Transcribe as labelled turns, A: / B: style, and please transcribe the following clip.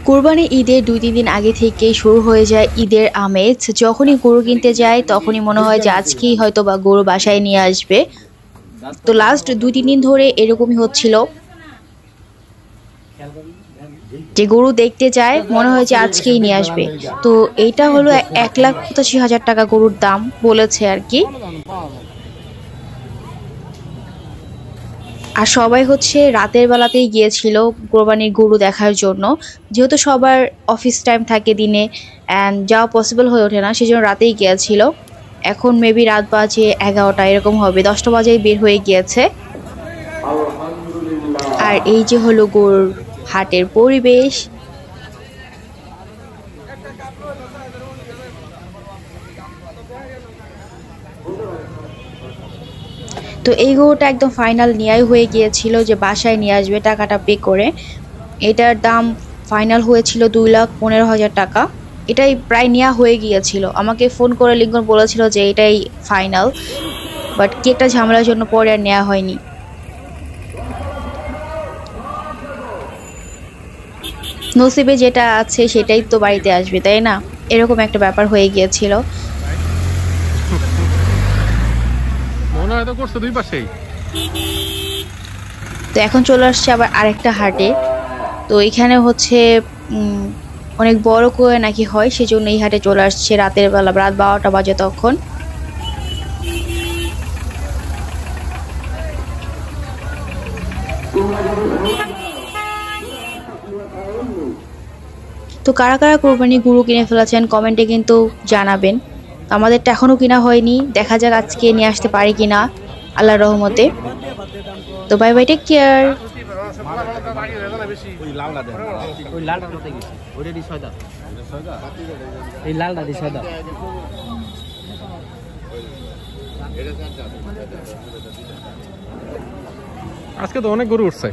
A: কুরবানি ঈদের ২-৩ দিন আগে থেকেই শুরু হয়ে যায় ঈদের আমেজ। যখনই গরু কিনতে যাই তখনই মনে হয় যে আজকেই হয়তোবা গরু বাসায় নিয়ে আসবে। তো লাস্ট ২-৩ দিন ধরে এরকমই হচ্ছিল যে গরু দেখতে যায় মনে হয় যে আজকেই নিয়ে আসবে। তো এইটা হলো ১,৮৫,০০০ টাকা গরুর দাম বলেছে আরকি। আর সবাই হচ্ছে রাতের বেলাতেই গিয়েছিল কোরবানির গরু দেখার জন্য। যেহেতু সবার অফিস টাইম থাকে দিনে অ্যান্ড যাওয়া পসিবল হয়ে ওঠে না, সেজন্য রাতেই গিয়েছিল। এখন মেবি রাত বাজে ১১টা এরকম হবে, ১০টা বাজেই বের হয়ে গিয়েছে। আর এই যে হলো গরুর হাটের পরিবেশ। তো এই গরুটা একদম ফাইনাল নেয়াই হয়ে গিয়েছিল যে বাসায় নিয়ে আসবে টাকাটা পে করে। এটার দাম ফাইনাল হয়েছিল ২,১৫,০০০ টাকা। এটাই প্রায় নেওয়া হয়ে গিয়েছিল। আমাকে ফোন করে লিঙ্কন বলেছিল যে এটাই ফাইনাল, বাট কি একটা ঝামেলার জন্য পরে আর নেওয়া হয়নি। নসিবে যেটা আছে সেটাই তো বাড়িতে আসবে, তাই না? এরকম একটা ব্যাপার হয়ে গিয়েছিল। তো এখন চলে আসছে আবার আরেকটা হাটে। তো এখানে হচ্ছে অনেক বড় করে নাকি হয়, সেজন্য এই হাটে চলে আসছে রাতের বেলা, রাত ১২টা বাজে তখন। তো কারা কারা কোরবানি গরু কিনে ফেলেছেন কমেন্টে কিন্তু জানাবেন। আমাদেরটা এখনো কিনা হয়নি, দেখা যাক আজকে নিয়ে আসতে পারি কিনা আল্লাহর রহমতে। তো বাই বাই, টেক কেয়ার।
B: আজকে তো অনেক গরু উঠছে।